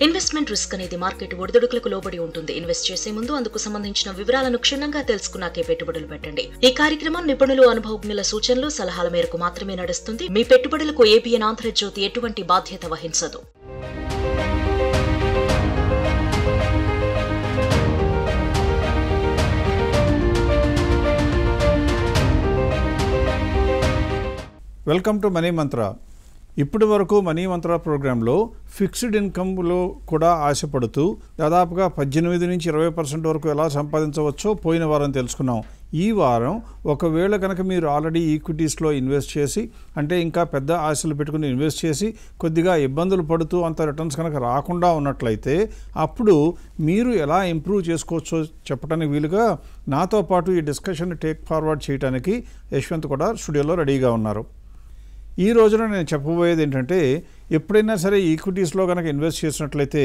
Investment risk అనేది market ఒడిదుడుకులకు లోబడి ఉంటుంది. ఇన్వెస్ట్ చేసే ముందు అందుకు సంబంధించిన వివరాలను క్షుణ్ణంగా తెలుసుకున్నాకే పెట్టుబడులు పెట్టండి. ఈ కార్యక్రమం నిపుణులు, అనుభవజ్ఞుల సూచనలు, సలహాల మేరకు మాత్రమే నడుస్తుంది. మీ పెట్టుబడులకు ఏబిఎన్ ఆంధ్రజ్యోతి ఎటువంటి బాధ్యత వహించదు. వెల్కమ్ టు మనీ మంత్ర. ఇప్పటి వరకు మనీ మంత్ర ప్రోగ్రాంలో ఫిక్స్డ్ ఇన్కమ్లో కూడా ఆశపడుతూ దాదాపుగా 18 నుంచి 20% వరకు ఎలా సంపాదించవచ్చో పోయిన వారం తెలుసుకున్నాం. ఈ వారం ఒకవేళ కనుక మీరు ఆల్రెడీ ఈక్విటీస్లో ఇన్వెస్ట్ చేసి, అంటే ఇంకా పెద్ద ఆశలు పెట్టుకుని ఇన్వెస్ట్ చేసి కొద్దిగా ఇబ్బందులు పడుతూ అంత రిటర్న్స్ కనుక రాకుండా ఉన్నట్లయితే అప్పుడు మీరు ఎలా ఇంప్రూవ్ చేసుకోవచ్చో చెప్పడానికి వీలుగా నాతో పాటు ఈ డిస్కషన్ టేక్ ఫార్వర్డ్ చేయడానికి యశ్వంత్ కూడా స్టూడియోలో రెడీగా ఉన్నారు. ఈ రోజున నేను చెప్పబోయేది ఏంటంటే, ఎప్పుడైనా సరే ఈక్విటీస్లో కనుక ఇన్వెస్ట్ చేసినట్లయితే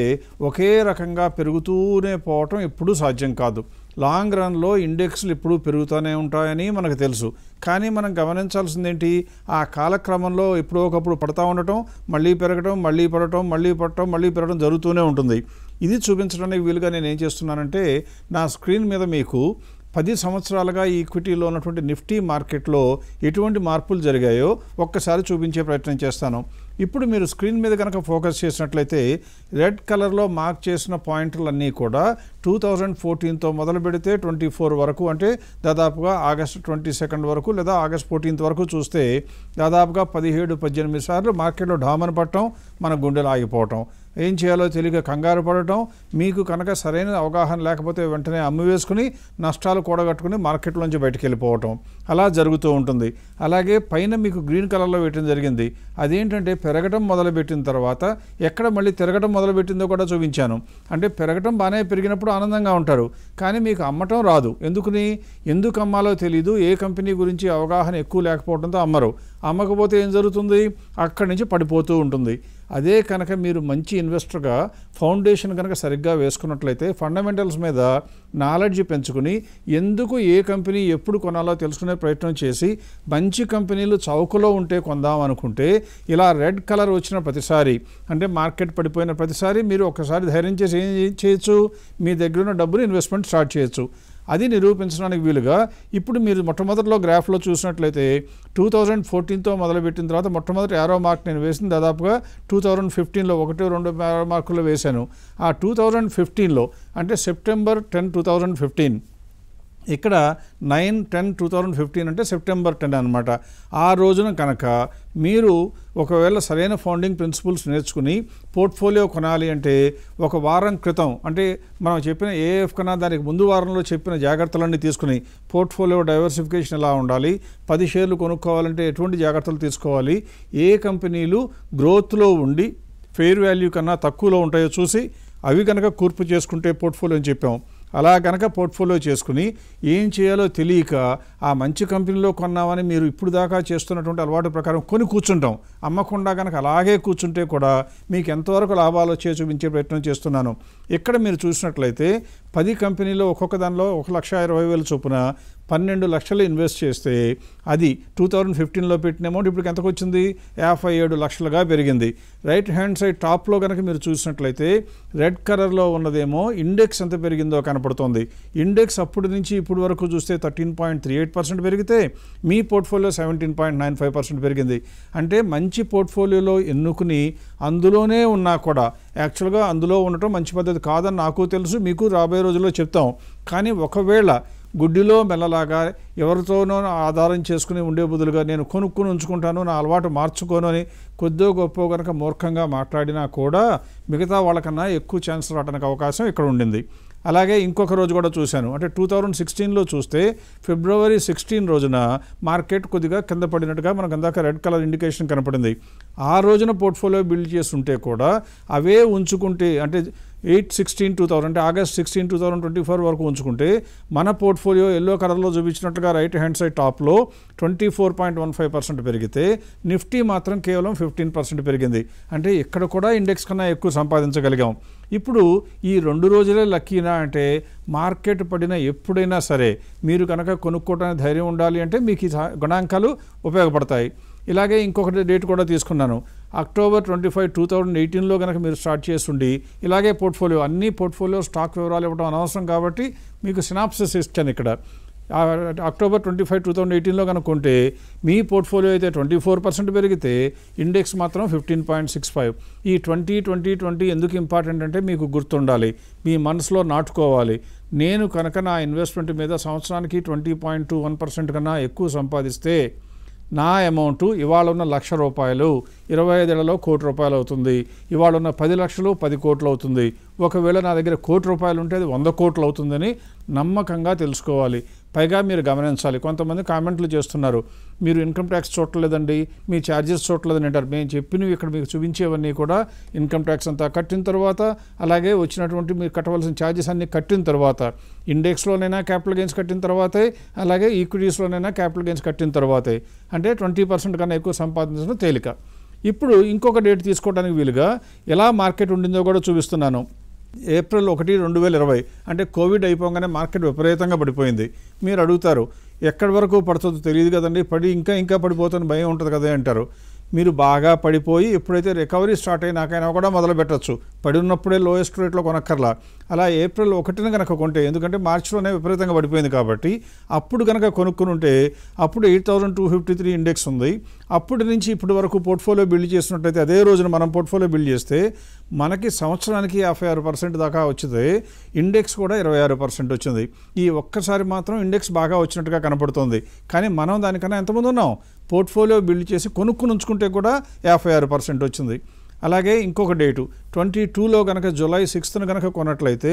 ఒకే రకంగా పెరుగుతూనే పోవటం ఎప్పుడూ సాధ్యం కాదు. లాంగ్ రన్లో ఇండెక్స్లు ఎప్పుడూ పెరుగుతూనే ఉంటాయని మనకు తెలుసు. కానీ మనం గమనించాల్సింది ఏంటి, ఆ కాలక్రమంలో ఎప్పుడో ఒకప్పుడు పడతా ఉండటం, మళ్ళీ పెరగటం, మళ్ళీ పడటం, మళ్ళీ పడటం, మళ్ళీ పెరగడం జరుగుతూనే ఉంటుంది. ఇది చూపించడానికి వీలుగా నేను ఏం చేస్తున్నానంటే, నా స్క్రీన్ మీద మీకు 10 సంవత్సరాలుగా ఈక్విటీలో ఉన్నటువంటి నిఫ్టీ మార్కెట్లో ఎటువంటి మార్పులు జరిగాయో ఒక్కసారి చూపించే ప్రయత్నం చేస్తాను. ఇప్పుడు మీరు స్క్రీన్ మీద కనుక ఫోకస్ చేసినట్లయితే రెడ్ కలర్లో మార్క్ చేసిన పాయింట్లన్నీ కూడా 2014తో మొదలు పెడితే 24 వరకు, అంటే దాదాపుగా ఆగస్టు 22 వరకు లేదా ఆగస్ట్ 14 వరకు చూస్తే దాదాపుగా 17-18 సార్లు మార్కెట్లో ఢామన పట్టడం, మన గుండెలు ఆగిపోవటం, ఏం చేయాలో తెలియక కంగారు పడటం, మీకు కనుక సరైన అవగాహన లేకపోతే వెంటనే అమ్మివేసుకుని నష్టాలు కూడగట్టుకుని మార్కెట్లోంచి బయటకు వెళ్ళిపోవటం అలా జరుగుతూ ఉంటుంది. అలాగే పైన మీకు గ్రీన్ కలర్లో వేయటం జరిగింది. అదేంటంటే పెరగటం మొదలుపెట్టిన తర్వాత ఎక్కడ మళ్ళీ తిరగటం మొదలుపెట్టిందో కూడా చూపించాను. అంటే పెరగటం బాగానే పెరిగినప్పుడు ఆనందంగా ఉంటారు, కానీ మీకు అమ్మటం రాదు. ఎందుకు అమ్మాలో తెలీదు, ఏ కంపెనీ గురించి అవగాహన ఎక్కువ లేకపోవడంతో అమ్మరు. అమ్మకపోతే ఏం జరుగుతుంది, అక్కడి నుంచి పడిపోతూ ఉంటుంది. అదే కనుక మీరు మంచి ఇన్వెస్టర్గా ఫౌండేషన్ కనుక సరిగ్గా వేసుకున్నట్లయితే, ఫండమెంటల్స్ మీద నాలెడ్జ్ పెంచుకుని ఎందుకు ఏ కంపెనీ ఎప్పుడు కొనాలో తెలుసుకునే ప్రయత్నం చేసి మంచి కంపెనీలు చౌకలో ఉంటే కొందాం అనుకుంటే, ఇలా రెడ్ కలర్ వచ్చిన ప్రతిసారి, అంటే మార్కెట్ పడిపోయిన ప్రతిసారి మీరు ఒకసారి ధైర్యం చేసి ఏం చేయొచ్చు, మీ దగ్గర ఉన్న డబ్బులు ఇన్వెస్ట్మెంట్ స్టార్ట్ చేయొచ్చు. అది నిరూపించడానికి వీలుగా ఇప్పుడు మీరు మొట్టమొదటిలో గ్రాఫ్లో చూసినట్లయితే 2014తో మొదలుపెట్టిన తర్వాత మొట్టమొదటి యారో మార్క్ నేను వేసింది దాదాపుగా 2015లో 1-2 యారో మార్కులు వేశాను. ఆ 2015లో అంటే సెప్టెంబర్ 10, 2015, ఇక్కడ 9/10/2015 అంటే సెప్టెంబర్ 10 అనమాట. ఆ రోజున కనుక మీరు ఒకవేళ సరైన ఫౌండింగ్ ప్రిన్సిపల్స్ నేర్చుకుని పోర్ట్ఫోలియో కొనాలి అంటే ఒక వారం క్రితం, అంటే మనం చెప్పిన ఏఎఫ్ కన్నా దానికి ముందు వారంలో చెప్పిన జాగ్రత్తలన్నీ తీసుకుని పోర్ట్ఫోలియో డైవర్సిఫికేషన్ ఎలా ఉండాలి, 10 షేర్లు కొనుక్కోవాలంటే ఎటువంటి జాగ్రత్తలు తీసుకోవాలి, ఏ కంపెనీలు గ్రోత్లో ఉండి ఫెయిర్ వాల్యూ కన్నా తక్కువలో ఉంటాయో చూసి అవి కనుక కూర్పు చేసుకుంటే పోర్ట్ఫోలియో అని చెప్పాం. అలా కనుక పోర్ట్ఫోలియో చేసుకుని ఏం చేయాలో తెలియక ఆ మంచి కంపెనీలో కొన్నామని మీరు ఇప్పుడు దాకా చేస్తున్నటువంటి అలవాటు ప్రకారం కొని కూర్చుంటాం. అమ్మకుండా కనుక అలాగే కూర్చుంటే కూడా మీకు ఎంతవరకు లాభాలు వచ్చే చూపించే ప్రయత్నం చేస్తున్నాను. ఇక్కడ మీరు చూసినట్లయితే 10 కంపెనీలో ఒక్కొక్క దానిలో 1,20,000 చొప్పున 12 లక్షలు ఇన్వెస్ట్ చేస్తే అది 2015లో పెట్టిన అమౌంట్ ఇప్పుడు ఎంతకు వచ్చింది, 57 లక్షలుగా పెరిగింది. రైట్ హ్యాండ్ సైడ్ టాప్లో కనుక మీరు చూసినట్లయితే రెడ్ కలర్లో ఉన్నదేమో ఇండెక్స్ ఎంత పెరిగిందో కనపడుతోంది. ఇండెక్స్ అప్పటి నుంచి ఇప్పుడు వరకు చూస్తే 13.38% పెరిగితే మీ పోర్ట్ఫోలియో 17.95% పెరిగింది. అంటే మంచి పోర్ట్ఫోలియోలో ఎన్నుకుని అందులోనే ఉన్నా కూడా, యాక్చువల్గా అందులో ఉండటం మంచి పద్ధతి కాదని నాకు తెలుసు, మీకు రాబోయే రోజుల్లో చెప్తాం. కానీ ఒకవేళ గుడ్డిలో మెల్లలాగా ఎవరితోనో ఆధారం చేసుకుని ఉండే బదులుగా నేను కొనుక్కుని ఉంచుకుంటాను, నా అలవాటు మార్చుకోను అని కొద్దో గొప్ప కనుక మూర్ఖంగా మాట్లాడినా కూడా మిగతా వాళ్ళకన్నా ఎక్కువ ఛాన్స్ రావడానికి అవకాశం ఇక్కడ ఉండింది. అలాగే ఇంకొక రోజు కూడా చూశాను, అంటే 2016లో చూస్తే ఫిబ్రవరి 16 రోజున మార్కెట్ కొద్దిగా కింద పడినట్టుగా మనకు అందాక రెడ్ కలర్ ఇండికేషన్ కనపడింది. ఆ రోజున పోర్ట్ఫోలియో బిల్డ్ చేస్తుంటే కూడా అవే ఉంచుకుంటే, అంటే 8/16/2000 అంటే ఆగస్ట్ 16, 2024 వరకు ఉంచుకుంటే మన పోర్ట్ఫోలియో ఎల్లో కలర్లో చూపించినట్లుగా రైట్ హ్యాండ్ సైడ్ టాప్లో 24.15% పెరిగితే నిఫ్టీ మాత్రం కేవలం 15% పెరిగింది. అంటే ఇక్కడ కూడా ఇండెక్స్ కన్నా ఎక్కువ సంపాదించగలిగాం. ఇప్పుడు ఈ 2 రోజులే లక్కీనా అంటే, మార్కెట్ పడిన ఎప్పుడైనా సరే మీరు కనుక కొనుక్కోవడానికి ధైర్యం ఉండాలి అంటే మీకు ఈ గణాంకాలు ఉపయోగపడతాయి. ఇలాగే ఇంకొకటి డేట్ కూడా తీసుకున్నాను, అక్టోబర్ 25, 2018లో కనుక మీరు స్టార్ట్ చేస్తుండి ఇలాగే పోర్ట్ఫోలియో అన్ని పోర్ట్ఫోలియో స్టాక్ వివరాలు ఇవ్వడం అనవసరం కాబట్టి మీకు సినాప్సిస్ ఇచ్చాను ఇక్కడ. అక్టోబర్ 25, 2018లో కనుక్కుంటే మీ పోర్ట్ఫోలియో అయితే 24% పెరిగితే ఇండెక్స్ మాత్రం 15.65. ఈ 20 ఎందుకు ఇంపార్టెంట్ అంటే మీకు గుర్తుండాలి, మీ మనసులో నాటుకోవాలి. నేను కనుక నా ఇన్వెస్ట్మెంట్ మీద సంవత్సరానికి 20.21% కన్నా ఎక్కువ సంపాదిస్తే నా అమౌంట్ ఇవాళ ఉన్న ₹1,00,000 25 ఏళ్లలో ₹1,00,00,000 అవుతుంది. ఇవాళ ఉన్న 10 లక్షలు 10 కోట్లు అవుతుంది. ఒకవేళ నా దగ్గర ₹1,00,00,000 ఉంటే అది 100 కోట్లు అవుతుందని నమ్మకంగా తెలుసుకోవాలి. పైగా మీరు గమనించాలి, కొంతమంది కామెంట్లు చేస్తున్నారు, మీరు ఇన్కమ్ ట్యాక్స్ చూడలేదండి, మీ ఛార్జెస్ చూడలేదని అంటారు. మేము చెప్పినవి ఇక్కడ మీకు చూపించేవన్నీ కూడా ఇన్కమ్ ట్యాక్స్ అంతా కట్టిన తర్వాత, అలాగే వచ్చినటువంటి మీరు కట్టవలసిన ఛార్జెస్ అన్నీ కట్టిన తర్వాత, ఇండెక్స్లోనైనా క్యాపిటల్ గెయిన్స్ కట్టిన తర్వాతే, అలాగే ఈక్విటీస్లోనైనా క్యాపిటల్ గెయిన్స్ కట్టిన తర్వాతే. అంటే 20% కన్నా ఎక్కువ సంపాదించడం తేలిక. ఇప్పుడు ఇంకొక డేట్ తీసుకోవడానికి వీలుగా ఎలా మార్కెట్ ఉండిందో కూడా చూపిస్తున్నాను. ఏప్రిల్ 1, 2020 అంటే కోవిడ్ అయిపోగానే మార్కెట్ విపరీతంగా పడిపోయింది. మీరు అడుగుతారు, ఎక్కడి వరకు పడుతుందో తెలియదు కదండి, పడి ఇంకా పడిపోతుంది భయం ఉంటుంది కదా అంటారు. మీరు బాగా పడిపోయి ఎప్పుడైతే రికవరీ స్టార్ట్ అయినాకైనా కూడా మొదలు పెట్టచ్చు. పడి ఉన్నప్పుడే లోయెస్ట్ రేట్లో కొనక్కర్లా. అలా ఏప్రిల్ 1న కనుక కొంటే, ఎందుకంటే మార్చిలోనే విపరీతంగా పడిపోయింది కాబట్టి, అప్పుడు కనుక కొనుక్కుని ఉంటే అప్పుడు 8,253 ఇండెక్స్ ఉంది. అప్పటి నుంచి ఇప్పటి వరకు పోర్ట్ఫోలియో బిల్డ్ చేసినట్టయితే, అదే రోజున మనం పోర్ట్ఫోలియో బిల్డ్ చేస్తే మనకి సంవత్సరానికి 56% దాకా వచ్చింది. ఇండెక్స్ కూడా 26% వచ్చింది. ఈ ఒక్కసారి మాత్రం ఇండెక్స్ బాగా వచ్చినట్టుగా కనపడుతుంది. కానీ మనం దానికన్నా ఎంతమంది ఉన్నాం, పోర్ట్ఫోలియో బిల్డ్ చేసి కొనుక్కుని ఉంచుకుంటే కూడా 56% వచ్చింది. అలాగే ఇంకొక డేటు 22లో కనుక జూలై 6న కనుక కొన్నట్లయితే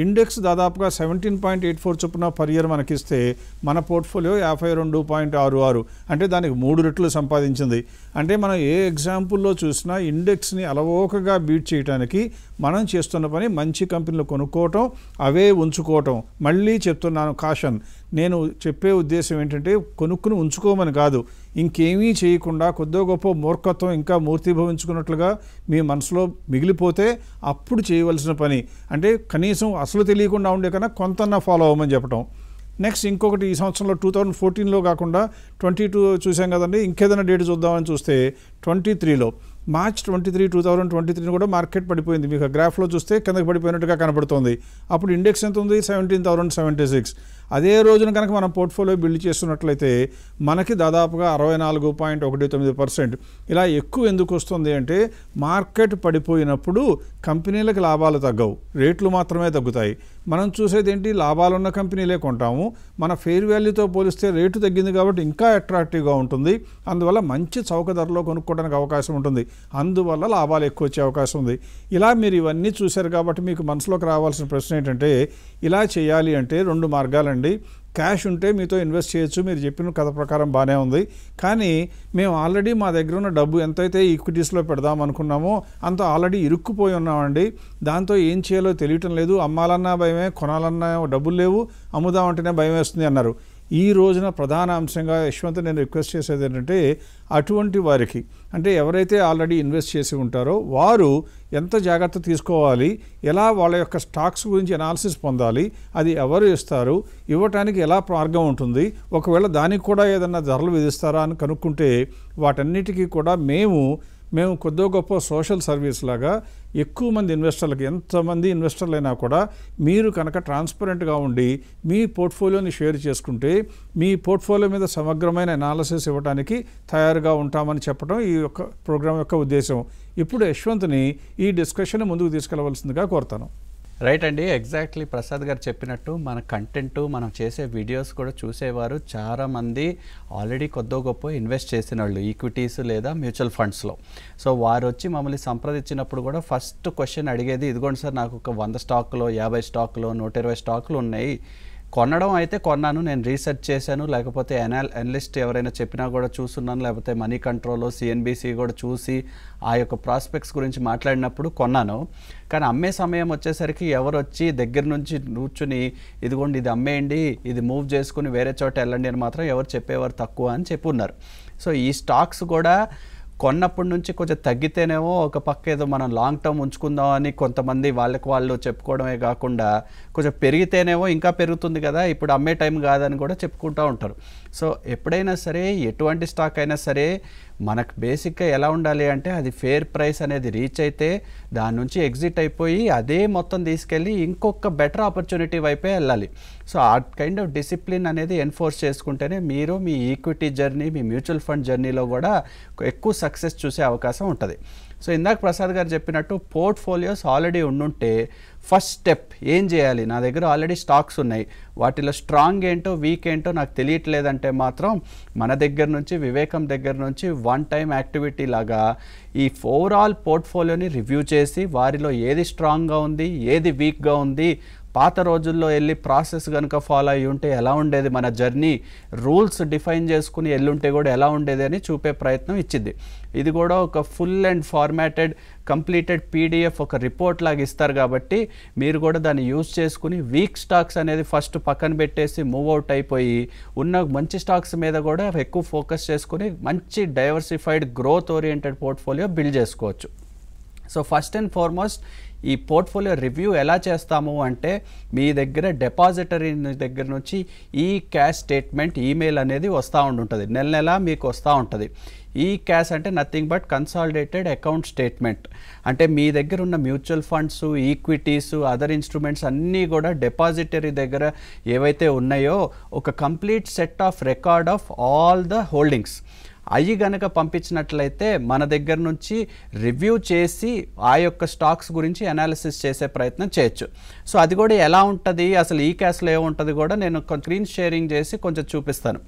ఇండెక్స్ దాదాపుగా 17.84 చొప్పున పర్ ఇయర్ మనకిస్తే మన పోర్ట్ఫోలియో 52.66, అంటే దానికి 3 రెట్లు సంపాదించింది. అంటే మనం ఏ ఎగ్జాంపుల్లో చూసినా ఇండెక్స్ని అలవోకగా బీట్ చేయడానికి మనం చేస్తున్న పని మంచి కంపెనీలు కొనుక్కోవటం, అవే ఉంచుకోవటం. మళ్ళీ చెప్తున్నాను, కాషన్, నేను చెప్పే ఉద్దేశం ఏంటంటే కొనుక్కుని ఉంచుకోమని కాదు, ఇంకేమీ చేయకుండా కొద్దో గొప్ప మూర్ఖత్వం ఇంకా మూర్తిభవించుకున్నట్లుగా మీ మనసులో మిగిలిపోతే అప్పుడు చేయవలసిన పని అంటే కనీసం అసలు తెలియకుండా ఉండే కన్నా కొంతన్నా ఫాలో అవ్వమని చెప్పటం. నెక్స్ట్ ఇంకొకటి, ఈ సంవత్సరంలో 2014లో కాకుండా 22 చూసాం కదండి, ఇంకేదైనా డేట్ చూద్దామని చూస్తే 23లో మార్చ్ 23, 2023 కూడా మార్కెట్ పడిపోయింది. మీకు గ్రాఫ్లో చూస్తే కిందకి పడిపోయినట్టుగా కనబడుతుంది. అప్పుడు ఇండెక్స్ ఎంత ఉంది, 17,076. అదే రోజున కనుక మనం పోర్ట్ఫోలియో బిల్డ్ చేస్తున్నట్లయితే మనకి దాదాపుగా 64.19%. ఇలా ఎక్కువ ఎందుకు వస్తుంది అంటే, మార్కెట్ పడిపోయినప్పుడు కంపెనీలకు లాభాలు తగ్గవు, రేట్లు మాత్రమే తగ్గుతాయి. మనం చూసేది ఏంటి, లాభాలున్న కంపెనీలే కొంటాము. మన ఫెయిర్ వాల్యూతో పోలిస్తే రేటు తగ్గింది కాబట్టి ఇంకా అట్రాక్టివ్గా ఉంటుంది. అందువల్ల మంచి చౌక ధరలో కొనుక్కోవడానికి అవకాశం ఉంటుంది. అందువల్ల లాభాలు ఎక్కువ వచ్చే అవకాశం ఉంది. ఇలా మీరు ఇవన్నీ చూశారు కాబట్టి మీకు మనసులోకి రావాల్సిన ప్రశ్న ఏంటంటే, ఇలా చేయాలి అంటే 2 మార్గాలండి. క్యాష్ ఉంటే మీతో ఇన్వెస్ట్ చేయొచ్చు, మీరు చెప్పిన కథ ప్రకారం బాగానే ఉంది. కానీ మేము ఆల్రెడీ మా దగ్గర ఉన్న డబ్బు ఎంతైతే ఈక్విటీస్లో పెడదాం అనుకున్నామో అంత ఆల్రెడీ ఇరుక్కుపోయి ఉన్నామండి. దాంతో ఏం చేయాలో తెలియటం లేదు. అమ్మాలన్నా భయమే, కొనాలన్నా డబ్బులు లేవు, అమ్ముదామంటేనే భయం వేస్తుంది అన్నారు. ఈ రోజున ప్రధాన అంశంగా యశ్వంత్ నేను రిక్వెస్ట్ చేసేది ఏంటంటే, అటువంటి వారికి అంటే ఎవరైతే ఆల్రెడీ ఇన్వెస్ట్ చేసి ఉంటారో వారు ఎంత జాగ్రత్త తీసుకోవాలి, ఎలా వాళ్ళ యొక్క స్టాక్స్ గురించి అనాలిసిస్ పొందాలి, అది ఎవరు ఇస్తారు, ఇవ్వటానికి ఎలా మార్గం ఉంటుంది, ఒకవేళ దానికి కూడా ఏదన్నా ధరలు విధిస్తారా అని కనుక్కుంటే వాటన్నిటికీ కూడా మేము కొద్దో గొప్ప సోషల్ సర్వీస్ లాగా ఎక్కువ మంది ఇన్వెస్టర్లకి, ఎంతమంది ఇన్వెస్టర్లు అయినా కూడా మీరు కనుక ట్రాన్స్పరెంట్గా ఉండి మీ పోర్ట్ఫోలియోని షేర్ చేసుకుంటే మీ పోర్ట్ఫోలియో మీద సమగ్రమైన అనాలిసిస్ ఇవ్వడానికి తయారుగా ఉంటామని చెప్పడం ఈ యొక్క ప్రోగ్రాం యొక్క ఉద్దేశం. ఇప్పుడు యశ్వంత్ని ఈ డిస్కషన్ ముందుకు తీసుకెళ్లవలసిందిగా కోరుతాను. రైట్ అండి, ఎగ్జాక్ట్లీ ప్రసాద్ గారు చెప్పినట్టు మన కంటెంట్, మనం చేసే వీడియోస్ కూడా చూసేవారు చాలామంది ఆల్రెడీ కొద్దో గొప్ప ఇన్వెస్ట్ చేసిన వాళ్ళు ఈక్విటీస్ లేదా మ్యూచువల్ ఫండ్స్లో. సో వారు వచ్చి మమ్మల్ని సంప్రదించినప్పుడు కూడా ఫస్ట్ క్వశ్చన్ అడిగేది, ఇదిగోండి సార్ నాకు ఒక 100 స్టాకులు, 50 స్టాకులు, 120 స్టాకులు ఉన్నాయి, కొనడం అయితే కొన్నాను, నేను రీసెర్చ్ చేశాను, లేకపోతే అనలిస్ట్ ఎవరైనా చెప్పినా కూడా చూస్తున్నాను, లేకపోతే మనీ కంట్రోల్, సిఎన్బిసి కూడా చూసి ఆ యొక్క ప్రాస్పెక్ట్స్ గురించి మాట్లాడినప్పుడు కొన్నాను. కానీ అమ్మే సమయం వచ్చేసరికి ఎవరు వచ్చి దగ్గర నుంచి కూర్చుని ఇదిగోండి ఇది అమ్మేయండి, ఇది మూవ్ చేసుకుని వేరే చోట వెళ్ళండి అని మాత్రం ఎవరు చెప్పేవారు తక్కువ అని చెప్పున్నారు. సో ఈ స్టాక్స్ కూడా కొన్నప్పటి నుంచి కొంచెం తగ్గితేనేమో ఒక పక్క ఏదో మనం లాంగ్ టర్మ్ ఉంచుకుందాం అని కొంతమంది వాళ్ళకి వాళ్ళు చెప్పుకోవడమే కాకుండా కొంచెం పెరిగితేనేమో ఇంకా పెరుగుతుంది కదా, ఇప్పుడు అమ్మే టైం కాదని కూడా చెప్పుకుంటూ ఉంటారు. సో ఎప్పుడైనా సరే ఎటువంటి స్టాక్ అయినా సరే మనకు బేసిక్గా ఎలా ఉండాలి అంటే అది ఫేర్ ప్రైస్ అనేది రీచ్ అయితే దాని నుంచి ఎగ్జిట్ అయిపోయి అదే మొత్తం తీసుకెళ్ళి ఇంకొక బెటర్ ఆపర్చునిటీ వైపే వెళ్ళాలి. సో ఆ కైండ్ ఆఫ్ డిసిప్లిన్ అనేది ఎన్ఫోర్స్ చేసుకుంటేనే మీరు మీ ఈక్విటీ జర్నీ, మీ మ్యూచువల్ ఫండ్ జర్నీలో కూడా ఎక్కువ సక్సెస్ చూసే అవకాశం ఉంటుంది. సో ఇందాక ప్రసాద్ గారు చెప్పినట్టు పోర్ట్ఫోలియోస్ ఆల్రెడీ ఉండుంటే ఫస్ట్ స్టెప్ ఏం చేయాలి, నా దగ్గర ఆల్రెడీ స్టాక్స్ ఉన్నాయి, వాటిలో స్ట్రాంగ్ ఏంటో వీక్ ఏంటో నాకు తెలియట్లేదంటే మాత్రం మన దగ్గర నుంచి, వివేకం దగ్గర నుంచి వన్ టైం యాక్టివిటీ లాగా ఈ ఓవరాల్ పోర్ట్ఫోలియోని రివ్యూ చేసి వారిలో ఏది స్ట్రాంగ్గా ఉంది, ఏది వీక్గా ఉంది, పాత రోజుల్లో వెళ్ళి ప్రాసెస్ కనుక ఫాలో అయ్యి ఉంటే ఎలా ఉండేది మన జర్నీ, రూల్స్ డిఫైన్ చేసుకుని వెళ్ళుంటే కూడా ఎలా ఉండేది అని చూపే ప్రయత్నం ఇచ్చింది. ఇది కూడా ఒక full and formatted completed PDF ఒక రిపోర్ట్ లాగా ఇస్తారు కాబట్టి మీరు కూడా దాన్ని యూజ్ చేసుకుని వీక్ స్టాక్స్ అనేది ఫస్ట్ పక్కన పెట్టేసి మూవ్ అవుట్ అయిపోయి ఉన్న మంచి స్టాక్స్ మీద కూడా ఎక్కువ ఫోకస్ చేసుకుని మంచి diversified growth oriented portfolio build చేసుకోవచ్చు. సో ఫస్ట్ అండ్ ఫార్మోస్ట్ ఈ పోర్ట్ఫోలియో రివ్యూ ఎలా చేస్తాము అంటే మీ దగ్గర డిపాజిటరీ దగ్గర నుంచి ఈ క్యాష్ స్టేట్మెంట్ ఈమెయిల్ అనేది వస్తూ ఉంటుంది, నెల నెల మీకు వస్తూ ఉంటుంది. ఈ క్యాష్ అంటే nothing but consolidated account statement. అంటే మీ దగ్గర ఉన్న mutual funds, equities, other instruments అన్నీ కూడా డిపాజిటరీ దగ్గర ఏవైతే ఉన్నాయో ఒక complete set of record of all the holdings అవి గనక పంపించినట్లయితే మన దగ్గర నుంచి రివ్యూ చేసి ఆ యొక్క స్టాక్స్ గురించి అనాలిసిస్ చేసే ప్రయత్నం చేయొచ్చు. సో అది కూడా ఎలా ఉంటుంది, అసలు ఈ క్యాష్లో ఏముంటుంది కూడా నేను స్క్రీన్ షేరింగ్ చేసి కొంచెం చూపిస్తాను.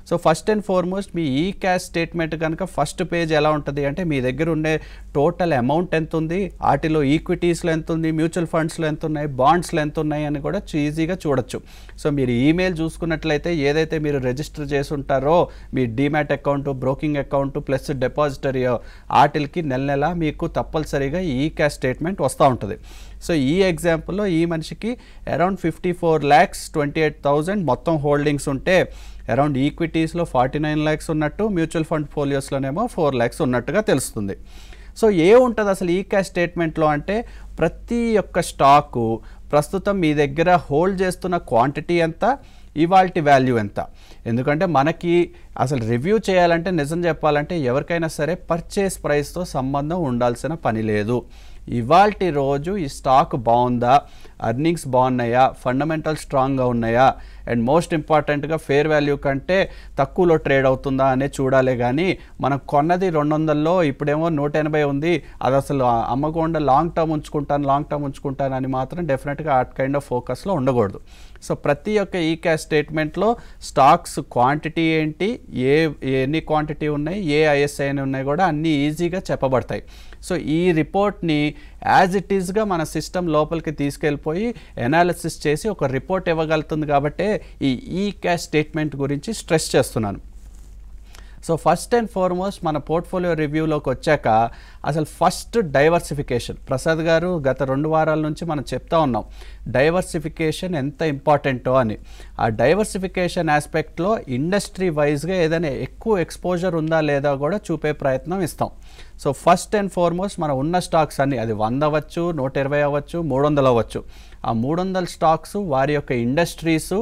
సో ఫస్ట్ అండ్ ఫార్మోస్ట్ మీ ఈ క్యాష్ స్టేట్మెంట్ కనుక ఫస్ట్ పేజ్ ఎలా ఉంటుంది అంటే మీ దగ్గర ఉండే టోటల్ అమౌంట్ ఎంత ఉంది, వాటిలో ఈక్విటీస్లో ఎంత ఉంది, మ్యూచువల్ ఫండ్స్లో ఎంత ఉన్నాయి, బాండ్స్లో ఎంత ఉన్నాయి అని కూడా ఈజీగా చూడొచ్చు. సో మీరు ఈమెయిల్ చూసుకున్నట్లయితే ఏదైతే మీరు రిజిస్టర్ చేసి ఉంటారో మీ demat account, broking account plus డిపాజిటరీయో వాటికి నెల నెల మీకు తప్పనిసరిగా ఈ క్యాష్ స్టేట్మెంట్ వస్తూ ఉంటుంది. సో ఈ ఎగ్జాంపుల్లో ఈ మనిషికి అరౌండ్ 54,28,000 మొత్తం హోల్డింగ్స్ ఉంటే అరౌండ్ ఈక్విటీస్లో 49 lakhs ఉన్నట్టు, మ్యూచువల్ ఫండ్ ఫోలియోస్లోనేమో 4 lakhs ఉన్నట్టుగా తెలుస్తుంది. సో ఉంటుంది అసలు ఈ క్యాష్ స్టేట్మెంట్లో అంటే ప్రతి ఒక్క స్టాకు ప్రస్తుతం మీ దగ్గర హోల్డ్ చేస్తున్న క్వాంటిటీ ఎంత, ఇవాల్టి వాల్యూ ఎంత. ఎందుకంటే మనకి అసలు రివ్యూ చేయాలంటే నిజం చెప్పాలంటే ఎవరికైనా సరే పర్చేస్ ప్రైస్తో సంబంధం ఉండాల్సిన పని లేదు. ఇవాల్టి రోజు ఈ స్టాక్ బాగుందా, అర్నింగ్స్ బాగున్నాయా, ఫండమెంటల్ స్ట్రాంగ్గా ఉన్నాయా, అండ్ మోస్ట్ ఇంపార్టెంట్గా ఫేర్ వాల్యూ కంటే తక్కువలో ట్రేడ్ అవుతుందా అనే చూడాలి. కానీ మనం కొన్నది 200లో ఇప్పుడేమో 180 ఉంది, అది అసలు అమ్మకుండా లాంగ్ టర్మ్ ఉంచుకుంటాను అని మాత్రం డెఫినెట్గా ఆ కైండ్ ఆఫ్ ఫోకస్లో ఉండకూడదు. సో ప్రతి ఒక్క ఈ క్యాష్ స్టేట్మెంట్లో స్టాక్స్ క్వాంటిటీ ఏంటి, ఎన్ని క్వాంటిటీ ఉన్నాయి, ఏ ఐఎస్ఐ ఉన్నాయి కూడా అన్నీ ఈజీగా చెప్పబడతాయి. సో ఈ రిపోర్ట్ని యాజ్ ఇట్ ఈస్గా మన సిస్టమ్ లోపలికి తీసుకెళ్ళిపోయి అనాలిసిస్ చేసి ఒక రిపోర్ట్ ఇవ్వగలుగుతుంది. కాబట్టి ఈ క్యాష్ స్టేట్మెంట్ గురించి స్ట్రెస్ చేస్తున్నాను. సో ఫస్ట్ అండ్ ఫార్మోస్ట్ మన పోర్ట్ఫోలియో రివ్యూలోకి వచ్చాక అసలు ఫస్ట్ డైవర్సిఫికేషన్. ప్రసాద్ గారు గత 2 వారాల నుంచి మనం చెప్తా ఉన్నాం డైవర్సిఫికేషన్ ఎంత ఇంపార్టెంటో అని. ఆ డైవర్సిఫికేషన్ ఆస్పెక్ట్లో ఇండస్ట్రీ వైజ్గా ఏదైనా ఎక్కువ ఎక్స్పోజర్ ఉందా లేదా కూడా చూపే ప్రయత్నం ఇస్తాం. సో ఫస్ట్ అండ్ ఫార్మోస్ట్ మనం ఉన్న స్టాక్స్ అన్ని, అది 100 అవ్వచ్చు, 120 అవ్వచ్చు, 300 అవ్వచ్చు, ఆ 300 స్టాక్స్ వారి యొక్క ఇండస్ట్రీసు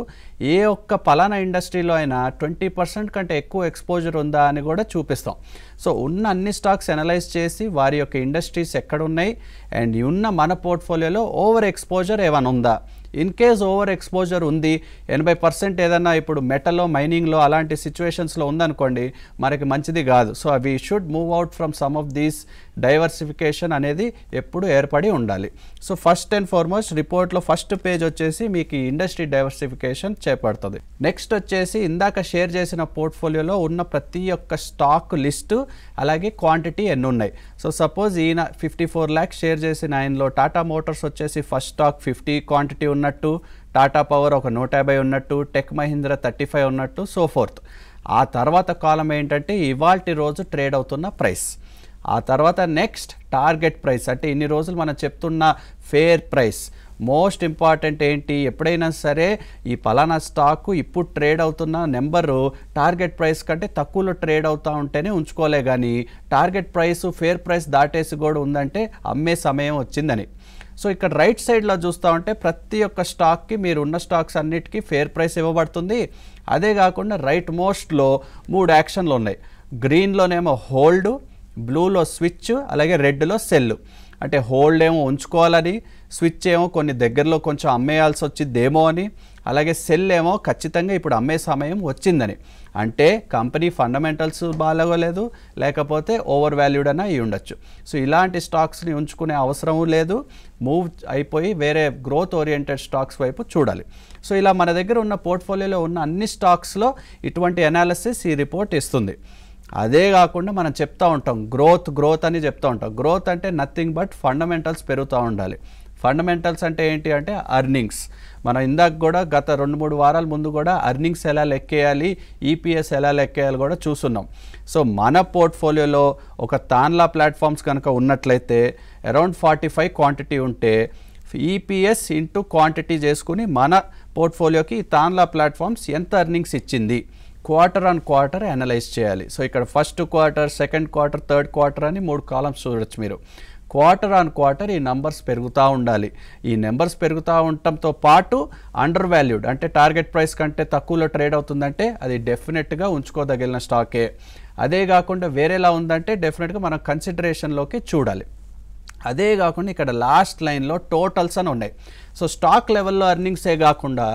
ఏ ఒక్క పలానా ఇండస్ట్రీలో అయినా 20% కంటే ఎక్కువ ఎక్స్పోజర్ ఉందా అని కూడా చూపిస్తాం. సో ఉన్న అన్ని స్టాక్స్ అనలైజ్ చేసి వారి యొక్క ఇండస్ట్రీస్ ఎక్కడ ఉన్నాయి అండ్ ఉన్న మన పోర్ట్ఫోలియోలో ఓవర్ ఎక్స్పోజర్ ఏమైనా ఉందా. ఇన్ కేస్ ఓవర్ ఎక్స్పోజర్ ఉంది, 80% ఏదన్నా ఇప్పుడు మెటల్లో, మైనింగ్లో అలాంటి సిచ్యువేషన్స్లో ఉందనుకోండి, మనకి మంచిది కాదు. So we should move out from some of these. Diversification అనేది ఎప్పుడు ఏర్పడి ఉండాలి. సో ఫస్ట్ అండ్ ఫార్మోస్ట్ రిపోర్ట్లో ఫస్ట్ పేజ్ వచ్చేసి మీకు ఇండస్ట్రీ డైవర్సిఫికేషన్ చేపడుతుంది. నెక్స్ట్ వచ్చేసి ఇందాక షేర్ చేసిన పోర్ట్ఫోలియోలో ఉన్న ప్రతి ఒక్క స్టాక్ లిస్టు అలాగే క్వాంటిటీ ఎన్ని ఉన్నాయి. సో సపోజ్ ఈయన 54 lakhs షేర్ చేసిన ఆయనలో టాటా మోటార్స్ వచ్చేసి ఫస్ట్ స్టాక్ 50 క్వాంటిటీ ఉన్నట్టు, టాటా పవర్ ఒక 150 ఉన్నట్టు, టెక్ మహీంద్రా 35 ఉన్నట్టు, సో ఫోర్త్. ఆ తర్వాత కాలం ఏంటంటే ఇవాల్టి రోజు ట్రేడ్ అవుతున్న ప్రైస్. ఆ తర్వాత నెక్స్ట్ టార్గెట్ ప్రైస్, అంటే ఇన్ని రోజులు మనం చెప్తున్న ఫేర్ ప్రైస్. మోస్ట్ ఇంపార్టెంట్ ఏంటి, ఎప్పుడైనా సరే ఈ పలానా స్టాకు ఇప్పుడు ట్రేడ్ అవుతున్న నెంబరు టార్గెట్ ప్రైస్ కంటే తక్కువలో ట్రేడ్ అవుతూ ఉంటేనే ఉంచుకోలే, కానీ టార్గెట్ ప్రైస్ ఫేర్ ప్రైస్ దాటేసి కూడా ఉందంటే అమ్మే సమయం వచ్చిందని. సో ఇక్కడ రైట్ సైడ్లో చూస్తూ ఉంటే ప్రతి ఒక్క స్టాక్కి మీరు ఉన్న స్టాక్స్ అన్నిటికీ ఫేర్ ప్రైస్ ఇవ్వబడుతుంది. అదే కాకుండా రైట్ మోస్ట్లో 3 యాక్షన్లు ఉన్నాయి. గ్రీన్లోనేమో హోల్డ్, బ్లూలో స్విచ్, అలాగే రెడ్లో సెల్. అంటే హోల్డ్ ఏమో ఉంచుకోవాలని, స్విచ్ ఏమో కొన్ని దగ్గరలో కొంచెం అమ్మేయాల్సి వచ్చిందేమో అని, అలాగే సెల్ ఏమో ఖచ్చితంగా ఇప్పుడు అమ్మే సమయం వచ్చిందని. అంటే కంపెనీ ఫండమెంటల్స్ బాగోలేదు, లేకపోతే ఓవర్ వాల్యూడ్ అని అయి ఉండొచ్చు. సో ఇలాంటి స్టాక్స్ని ఉంచుకునే అవసరం లేదు, మూవ్ అయిపోయి వేరే గ్రోత్ ఓరియంటెడ్ స్టాక్స్ వైపు చూడాలి. సో ఇలా మన దగ్గర ఉన్న పోర్ట్ఫోలియోలో ఉన్న అన్ని స్టాక్స్లో ఇటువంటి అనాలిసిస్ ఈ రిపోర్ట్ ఇస్తుంది. అదే కాకుండా మనం చెప్తూ ఉంటాం గ్రోత్ అని చెప్తూ ఉంటాం. గ్రోత్ అంటే నథింగ్ బట్ ఫండమెంటల్స్ పెరుగుతూ ఉండాలి. ఫండమెంటల్స్ అంటే ఏంటి అంటే అర్నింగ్స్. మనం ఇందాక కూడా గత 2-3 వారాల ముందు కూడా అర్నింగ్స్ ఎలా లెక్కేయాలి, ఈపీఎస్ ఎలా లెక్కేయాలి కూడా చూస్తున్నాం. సో మన పోర్ట్ఫోలియోలో ఒక తాన్లా ప్లాట్ఫామ్స్ కనుక ఉన్నట్లయితే అరౌండ్ 45 క్వాంటిటీ ఉంటే ఈపీఎస్ ఇంటూ క్వాంటిటీ చేసుకుని మన పోర్ట్ఫోలియోకి తాన్లా ప్లాట్ఫామ్స్ ఎంత అర్నింగ్స్ ఇచ్చింది క్వార్టర్ ఆన్ క్వార్టర్ అనలైజ్ చేయాలి. సో ఇక్కడ first quarter, second quarter, third quarter అని 3 కాలమ్స్ చూడొచ్చు మీరు. క్వార్టర్ ఆన్ క్వార్టర్ ఈ నెంబర్స్ పెరుగుతూ ఉండాలి. ఈ నెంబర్స్ పెరుగుతూ ఉండటంతో పాటు అండర్ వాల్యూడ్ అంటే టార్గెట్ ప్రైస్ కంటే తక్కువలో ట్రేడ్ అవుతుందంటే అది డెఫినెట్గా ఉంచుకోదగిన స్టాకే. అదే కాకుండా వేరేలా ఉందంటే డెఫినెట్గా మనం కన్సిడరేషన్లోకి చూడాలి. అదే కాకుండా ఇక్కడ లాస్ట్ లైన్లో టోటల్స్ అని ఉన్నాయి. సో స్టాక్ లెవెల్లో అర్నింగ్సే కాకుండా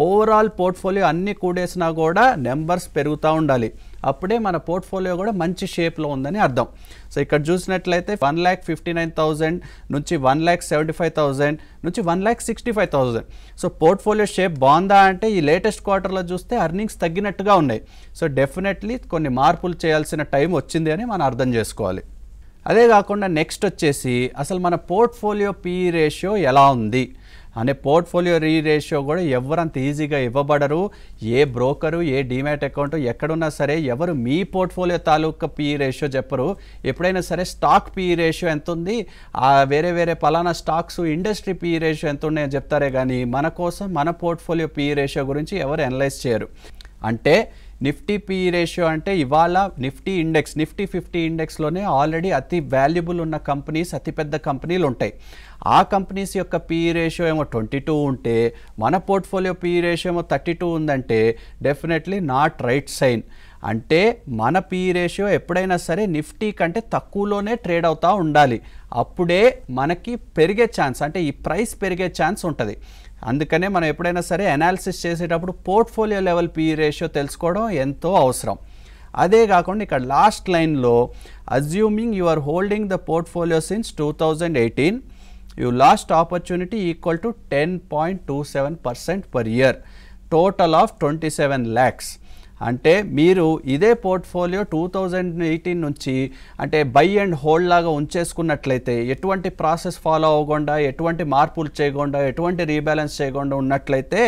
ఓవరాల్ పోర్ట్ఫోలియో అన్ని కూడేసినా కూడా నెంబర్స్ పెరుగుతూ ఉండాలి. అప్పుడే మన పోర్ట్ఫోలియో కూడా మంచి షేప్లో ఉందని అర్థం. సో ఇక్కడ చూసినట్లయితే 1,59,000 నుంచి 1,75,000 నుంచి 1,65,000. సో పోర్ట్ఫోలియో షేప్ బాగుందా అంటే ఈ లేటెస్ట్ క్వార్టర్లో చూస్తే అర్నింగ్స్ తగ్గినట్టుగా ఉన్నాయి. సో డెఫినెట్లీ కొన్ని మార్పులు చేయాల్సిన టైం వచ్చింది అని మనం అర్థం చేసుకోవాలి. అదే కాకుండా నెక్స్ట్ వచ్చేసి అసలు మన పోర్ట్ఫోలియో పీఈ రేషియో ఎలా ఉంది అనే పోర్ట్ఫోలియో రేషియో కూడా ఎవరంత ఈజీగా ఇవ్వబడరు. ఏ బ్రోకరు, ఏ డీమ్యాట్ అకౌంట్ ఎక్కడున్నా సరే ఎవరు మీ పోర్ట్ఫోలియో తాలూకా పీఈ రేషియో చెప్పరు. ఎప్పుడైనా సరే స్టాక్ పీఈ రేషియో ఎంత ఉంది, వేరే పలానా స్టాక్స్ ఇండస్ట్రీ పీఈ రేషియో ఎంత ఉన్నాయని చెప్తారే కానీ మన కోసం మన పోర్ట్ఫోలియో పీఈ రేషియో గురించి ఎవరు అనలైజ్ చేయరు. అంటే నిఫ్టీ పీఈ రేషియో అంటే ఇవాళ నిఫ్టీ 50 ఇండెక్స్లోనే ఆల్రెడీ అతి వాల్యుబుల్ ఉన్న కంపెనీస్, అతిపెద్ద కంపెనీలు ఉంటాయి. ఆ కంపెనీస్ యొక్క పీఈ రేషియో ఏమో 22 ఉంటే మన పోర్ట్ఫోలియో పీఈ రేషియో ఏమో 32 ఉందంటే డెఫినెట్లీ నాట్ రైట్ సైన్. అంటే మన పీఈ రేషియో ఎప్పుడైనా సరే నిఫ్టీ కంటే తక్కువలోనే ట్రేడ్ అవుతూ ఉండాలి. అప్పుడే మనకి పెరిగే ఛాన్స్, అంటే ఈ ప్రైస్ పెరిగే ఛాన్స్ ఉంటుంది. అందుకనే మనం ఎప్పుడైనా సరే అనాలిసిస్ చేసేటప్పుడు పోర్ట్ఫోలియో లెవెల్ పీఈ రేషియో తెలుసుకోవడం ఎంతో అవసరం. అదే కాకుండా ఇక్కడ లాస్ట్ లైన్లో assuming you are holding the portfolio since 2018 you lost opportunity equal to 10.27% per year, total of 27 lakhs. అంటే మీరు ఇదే పోర్ట్ఫోలియో 2018 నుంచి అంటే బై అండ్ హోల్డ్ లాగా ఉంచేసుకున్నట్లయితే ఎటువంటి ప్రాసెస్ ఫాలో అవ్వకుండా, ఎటువంటి మార్పులు చేయకుండా, ఎటువంటి రీబ్యాలెన్స్ చేయకుండా ఉన్నట్లయితే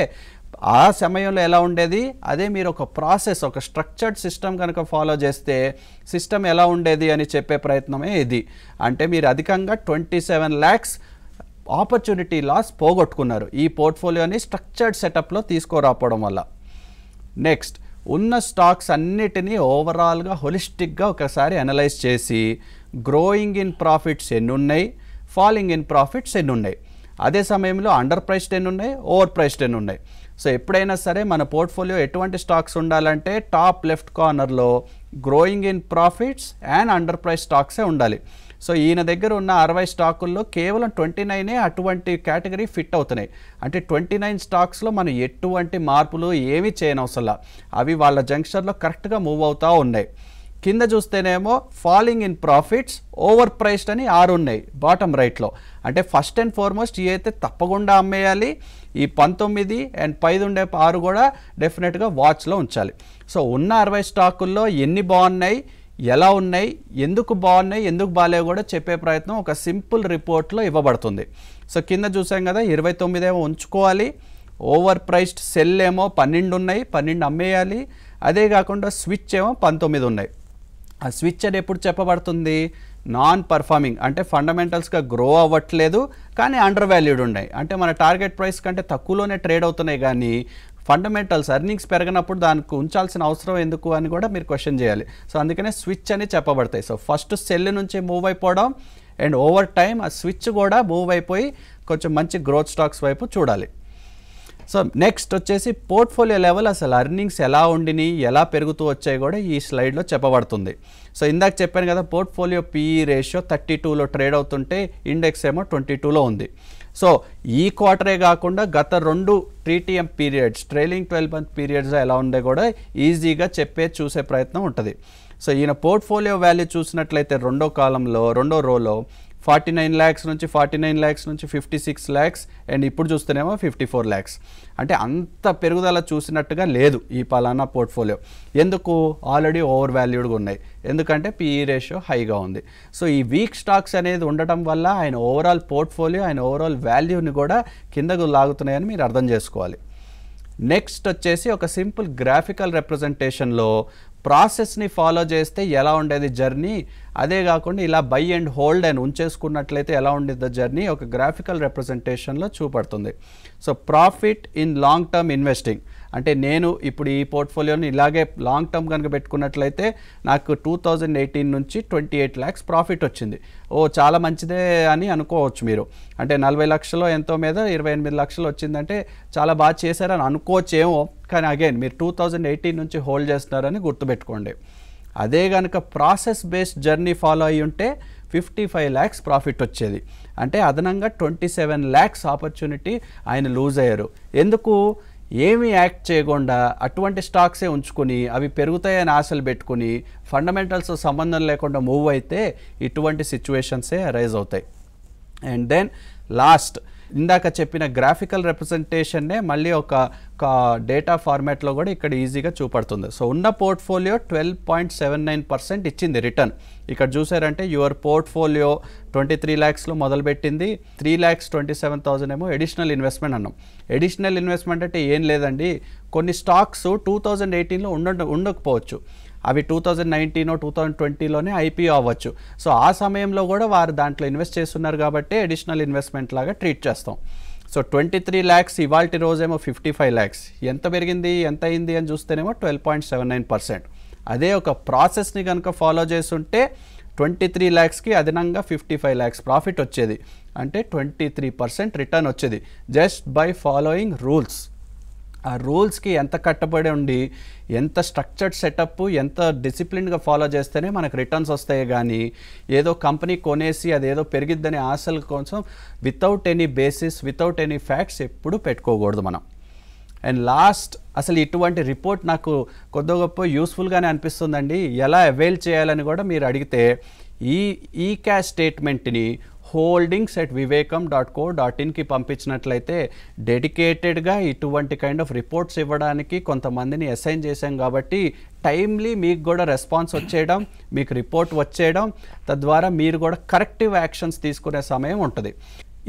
ఆ సమయంలో ఎలా ఉండేది, అదే మీరు ఒక ప్రాసెస్, ఒక స్ట్రక్చర్డ్ సిస్టమ్ కనుక ఫాలో చేస్తే సిస్టమ్ ఎలా ఉండేది అని చెప్పే ప్రయత్నమే ఇది. అంటే మీరు అధికంగా 27 lakhs ఆపర్చునిటీ లాస్ పోగొట్టుకున్నారు ఈ పోర్ట్ఫోలియోని స్ట్రక్చర్డ్ సెటప్లో తీసుకోరాపోవడం వల్ల. నెక్స్ట్ ఉన్న స్టాక్స్ అన్నిటినీ ఓవరాల్గా హోలిస్టిక్గా ఒకసారి అనలైజ్ చేసి గ్రోయింగ్ ఇన్ ప్రాఫిట్స్ ఎన్ని ఉన్నాయి, ఫాలింగ్ ఇన్ ప్రాఫిట్స్ ఎన్ని ఉన్నాయి, అదే సమయంలో అండర్ ప్రైస్డ్ ఎన్ని ఉన్నాయి, ఓవర్ ప్రైస్డ్ ఎన్ని ఉన్నాయి. సో ఎప్పుడైనా సరే మన పోర్ట్ఫోలియో ఎటువంటి స్టాక్స్ ఉండాలంటే టాప్ లెఫ్ట్ కార్నర్లో growing in profits and under price స్టాక్సే ఉండాలి. సో ఈయన దగ్గర ఉన్న 60 స్టాకుల్లో కేవలం 29 అటువంటి కేటగిరీ ఫిట్ అవుతున్నాయి. అంటే 29 స్టాక్స్లో మనం ఎటువంటి మార్పులు ఏమీ చేయనవసరం, అవి వాళ్ళ జంక్షన్లో కరెక్ట్గా మూవ్ అవుతూ ఉన్నాయి. కింద చూస్తేనేమో falling in profits, over priced అని 6 ఉన్నాయి బాటమ్ రైట్లో. అంటే ఫస్ట్ అండ్ ఫార్మోస్ట్ ఇవి అయితే తప్పకుండా అమ్మేయాలి. ఈ 19 అండ్ 5 ఉండే 6 కూడా డెఫినెట్గా వాచ్లో ఉంచాలి. సో ఉన్న 60 స్టాకుల్లో ఎన్ని బాగున్నాయి, ఎలా ఉన్నాయి, ఎందుకు బాగున్నాయి, ఎందుకు బాగాలేవు కూడా చెప్పే ప్రయత్నం ఒక సింపుల్ రిపోర్ట్లో ఇవ్వబడుతుంది. సో కింద చూసాం కదా 29 ఏమో ఉంచుకోవాలి, ఓవర్ ప్రైస్డ్ సెల్ ఏమో 12 ఉన్నాయి, 12 అమ్మేయాలి. అదే కాకుండా స్విచ్ ఏమో 19 ఉన్నాయి. ఆ స్విచ్ అని ఎప్పుడు చెప్పబడుతుంది, నాన్ పర్ఫార్మింగ్ అంటే ఫండమెంటల్స్గా గ్రో అవ్వట్లేదు కానీ అండర్ వాల్యూడ్ ఉన్నాయి. అంటే మన టార్గెట్ ప్రైస్ కంటే తక్కువలోనే ట్రేడ్ అవుతున్నాయి కానీ ఫండమెంటల్స్ ఎర్నింగ్స్ పెరగనప్పుడు దానికి ఉంచాల్సిన అవసరం ఎందుకు అని కూడా మీరు క్వశ్చన్ చేయాలి. సో అందుకనే స్విచ్ అని చెప్పబడతాయి. సో ఫస్ట్ సెల్ నుంచి మూవ్ అయిపోవడం అండ్ ఓవర్ టైం ఆ స్విచ్ కూడా మూవ్ అయిపోయి కొంచెం మంచి గ్రోత్ స్టాక్స్ వైపు చూడాలి. సో నెక్స్ట్ వచ్చేసి పోర్ట్ఫోలియో లెవెల్ అసలు అర్నింగ్స్ ఎలా ఉండిని, ఎలా పెరుగుతూ వచ్చాయి కూడా ఈ స్లైడ్లో చెప్పబడుతుంది. సో ఇందాక చెప్పాను కదా, పోర్ట్ఫోలియో PE రేషియో 32లో ట్రేడ్ అవుతుంటే ఇండెక్స్ ఏమో 22లో ఉంది. సో ఈ క్వార్టరే కాకుండా గత 2 TTM periods, trailing 12 month periods ఎలా ఉండే కూడా ఈజీగా చూసే ప్రయత్నం ఉంటుంది. సో ఈయన పోర్ట్ఫోలియో వాల్యూ చూసినట్లయితే రెండో రోలో 49 lakhs నుంచి 49 lakhs నుంచి 56 lakhs అండ్ ఇప్పుడు చూస్తేనేమో 54 lakhs. అంటే అంత పెరుగుదల చూసినట్టుగా లేదు ఈ పలానా పోర్ట్ఫోలియో. ఎందుకు? ఆల్రెడీ ఓవర్ వాల్యూడ్గా ఉన్నాయి, ఎందుకంటే PE రేషియో హైగా ఉంది. సో ఈ వీక్ స్టాక్స్ అనేది ఉండటం వల్ల ఆయన ఓవరాల్ పోర్ట్ఫోలియో, ఆయన ఓవరాల్ వాల్యూని కూడా కిందకు లాగుతున్నాయని మీరు అర్థం చేసుకోవాలి. నెక్స్ట్ వచ్చేసి ఒక సింపుల్ గ్రాఫికల్ రిప్రజెంటేషన్లో ప్రాసెస్ని ఫాలో చేస్తే ఎలా ఉండేది జర్నీ, అదే కాకుండా ఇలా బై అండ్ హోల్డ్ అని ఉంచేసుకున్నట్లయితే ఎలా ఉండేది జర్నీ ఒక గ్రాఫికల్ రిప్రజెంటేషన్లో చూపడుతుంది. So profit in long term investing అంటే నేను ఇప్పుడు ఈ పోర్ట్ఫోలియోని ఇలాగే లాంగ్ టర్మ్ కనుక పెట్టుకున్నట్లయితే నాకు 2018 నుంచి 28 lakhs ప్రాఫిట్ వచ్చింది. చాలా మంచిదే అని అనుకోవచ్చు మీరు. అంటే 40 లక్షలు ఎంతో మీద 28 లక్షలు వచ్చిందంటే చాలా బాగా చేశారని అనుకోవచ్చేమో, కానీ అగైన్ మీరు 2018 నుంచి హోల్డ్ చేస్తున్నారని గుర్తుపెట్టుకోండి. అదే కనుక ప్రాసెస్ బేస్డ్ జర్నీ ఫాలో అయ్యి ఉంటే 55 lakhs ప్రాఫిట్ వచ్చేది. అంటే అదనంగా 27 lakhs ఆపర్చునిటీ ఆయన లూజ్ అయ్యారు. ఎందుకు? ఏమీ యాక్ట్ చేయకుండా అటువంటి స్టాక్సే ఉంచుకొని అవి పెరుగుతాయని ఆశలు పెట్టుకుని ఫండమెంటల్స్ సంబంధం లేకుండా మూవ్ అయితే ఇటువంటి సిచ్యువేషన్సే అరైజ్ అవుతాయి. అండ్ దెన్ లాస్ట్ ఇందాక చెప్పిన గ్రాఫికల్ రిప్రజెంటేషన్నే మళ్ళీ ఒక డేటా ఫార్మాట్లో కూడా ఇక్కడ ఈజీగా చూపడుతుంది. సో ఉన్న పోర్ట్ఫోలియో 12.79% ఇచ్చింది రిటర్న్. ఇక్కడ చూసారంటే యువర్ పోర్ట్ఫోలియో 23 lakhsలో మొదలుపెట్టింది, 3,27,000 ఏమో ఎడిషనల్ ఇన్వెస్ట్మెంట్ అన్నాం. ఎడిషనల్ ఇన్వెస్ట్మెంట్ అంటే ఏం లేదండి, కొన్ని స్టాక్స్ 2018లో ఉండకపోవచ్చు, అవి 2019 2020లోనే IPO అవ్వచ్చు. సో ఆ సమయంలో కూడా వారు దాంట్లో ఇన్వెస్ట్ చేస్తున్నారు కాబట్టి అడిషనల్ ఇన్వెస్ట్మెంట్ లాగా ట్రీట్ చేస్తాం. సో 23 lakhs ఇవాల్టి రోజేమో 55 lakhs. ఎంత పెరిగింది, ఎంత అయింది అని చూస్తేనేమో 12.79%. అదే ఒక ప్రాసెస్ని కనుక ఫాలో చేస్తుంటే 23 lakhsకి అదనంగా 55 lakhs ప్రాఫిట్ వచ్చేది. అంటే 23% రిటర్న్ వచ్చేది జస్ట్ బై ఫాలోయింగ్ రూల్స్. ఆ రూల్స్కి ఎంత కట్టబడి ఉండి ఎంత స్ట్రక్చర్డ్ సెటప్, ఎంత డిసిప్లిన్గా ఫాలో చేస్తేనే మనకు రిటర్న్స్ వస్తాయి. కానీ ఏదో కంపెనీ కొనేసి అదేదో పెరిగిద్దని ఆశల కోసం without any basis, without any facts ఎప్పుడు పెట్టుకోకూడదు మనం. అండ్ లాస్ట్, అసలు ఇటువంటి రిపోర్ట్ నాకు కొద్ది గొప్ప యూస్ఫుల్గానే అనిపిస్తుందండి. ఎలా అవైల్ చేయాలని కూడా మీరు అడిగితే ఈ క్యాష్ స్టేట్మెంట్ని holdings@vivekam.co.inకి పంపించినట్లయితే డెడికేటెడ్గా ఇటువంటి కైండ్ ఆఫ్ రిపోర్ట్స్ ఇవ్వడానికి కొంతమందిని అసైన్ చేశాం కాబట్టి టైమ్లీ మీకు కూడా రెస్పాన్స్ వచ్చేయడం, మీకు రిపోర్ట్ వచ్చేయడం, తద్వారా మీరు కూడా కరెక్టివ్ యాక్షన్స్ తీసుకునే సమయం ఉంటుంది.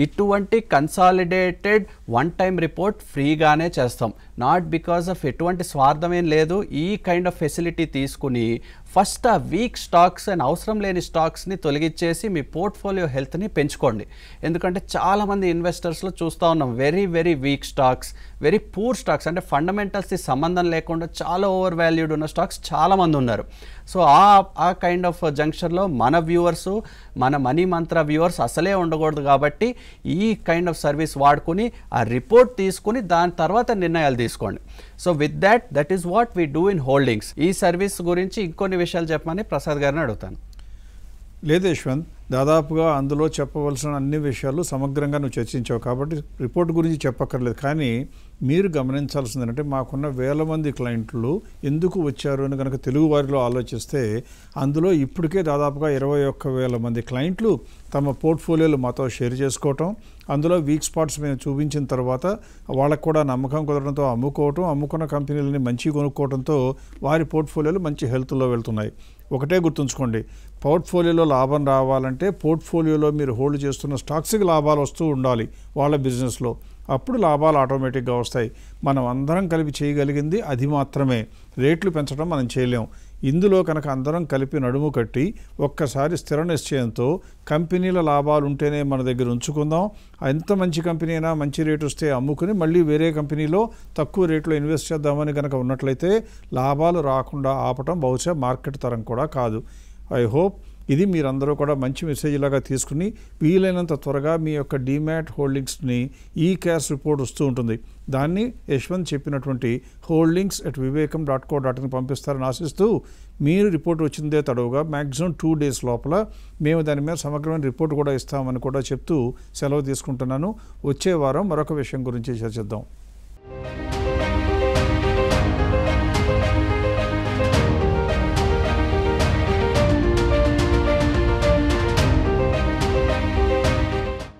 ఇటువంటి కన్సాలిడేటెడ్ వన్ టైం రిపోర్ట్ ఫ్రీగానే చేస్తాం, నాట్ బికాస్ ఆఫ్ ఎటువంటి స్వార్థమేం లేదు. ఈ కైండ్ ఆఫ్ ఫెసిలిటీ తీసుకుని ఫస్ట్ ఆ వీక్ స్టాక్స్ అండ్ అవసరం లేని స్టాక్స్ని తొలగించేసి మీ పోర్ట్ఫోలియో హెల్త్ని పెంచుకోండి. ఎందుకంటే చాలామంది ఇన్వెస్టర్స్లో చూస్తూ ఉన్నాం very very weak stocks, very poor stocks, అంటే ఫండమెంటల్స్కి సంబంధం లేకుండా చాలా ఓవర్ వాల్యూడ్ ఉన్న స్టాక్స్ చాలామంది ఉన్నారు. సో ఆ కైండ్ ఆఫ్ జంక్షన్లో మన వ్యూవర్స్, మన మనీ మంత్ర వ్యూవర్స్ అసలే ఉండకూడదు. కాబట్టి ఈ కైండ్ ఆఫ్ సర్వీస్ వాడుకుని ఆ రిపోర్ట్ తీసుకుని దాని తర్వాత నిర్ణయాలు తీసుకోండి. So with that is what we do in holdings. ఈ సర్వీస్ గురించి ఇంకొన్ని విషయాలు చెప్పమని ప్రసాద్ గారిని అడుగుతాను. లేదు యశ్వంత్, దాదాపుగా అందులో చెప్పవలసిన అన్ని విషయాలు సమగ్రంగా నువ్వు చర్చించావు కాబట్టి రిపోర్ట్ గురించి చెప్పక్కర్లేదు. కానీ మీరు గమనించాల్సింది ఏంటంటే మాకున్న వేల మంది క్లయింట్లు ఎందుకు వచ్చారు అని కనుక తెలుగు వారిలో ఆలోచిస్తే అందులో ఇప్పటికే దాదాపుగా 21,000 మంది క్లయింట్లు తమ పోర్ట్ఫోలియోలు మాతో షేర్ చేసుకోవటం, అందులో వీక్ స్పాట్స్ మేము చూపించిన తర్వాత వాళ్ళకు కూడా నమ్మకం కుదరడంతో అమ్ముకోవటం, అమ్ముకున్న కంపెనీలని మంచి కొనుక్కోవడంతో వారి పోర్ట్ఫోలియోలు మంచి హెల్త్లో వెళ్తున్నాయి. ఒకటే గుర్తుంచుకోండి, పోర్ట్ఫోలియోలో లాభం రావాలంటే పోర్ట్ఫోలియోలో మీరు హోల్డ్ చేస్తున్న స్టాక్స్కి లాభాలు వస్తూ ఉండాలి వాళ్ళ బిజినెస్లో, అప్పుడు లాభాలు ఆటోమేటిక్గా వస్తాయి. మనం అందరం కలిపి చేయగలిగింది అది మాత్రమే, రేట్లు పెంచడం మనం చేయలేం. ఇందులో కనుక అందరం కలిపి నడుము కట్టి ఒక్కసారి స్థిర నిశ్చయంతో కంపెనీల లాభాలు ఉంటేనే మన దగ్గర ఉంచుకుందాం, ఎంత మంచి కంపెనీ అయినా మంచి రేటు వస్తే అమ్ముకుని మళ్ళీ వేరే కంపెనీలో తక్కువ రేట్లో ఇన్వెస్ట్ చేద్దామని కనుక ఉన్నట్లయితే లాభాలు రాకుండా ఆపటం బహుశా మార్కెట్ తరం కూడా కాదు. ఐ హోప్ ఇది మీరందరూ కూడా మంచి మెసేజ్ లాగా తీసుకుని వీలైనంత త్వరగా మీ యొక్క డీమ్యాట్ హోల్డింగ్స్ని ఈ క్యాష్ రిపోర్ట్ వస్తూ ఉంటుంది. దాన్ని యశ్వంత్ చెప్పినటువంటి holdings@vivekam.co.in పంపిస్తారని ఆశిస్తూ, మీరు రిపోర్ట్ వచ్చిందే తడవుగా మ్యాక్సిమం 2 days లోపల మేము దాని మీద సమగ్రమైన రిపోర్ట్ కూడా ఇస్తామని కూడా చెప్తూ సెలవు తీసుకుంటున్నాను. వచ్చే వారం మరొక విషయం గురించి చర్చిద్దాం.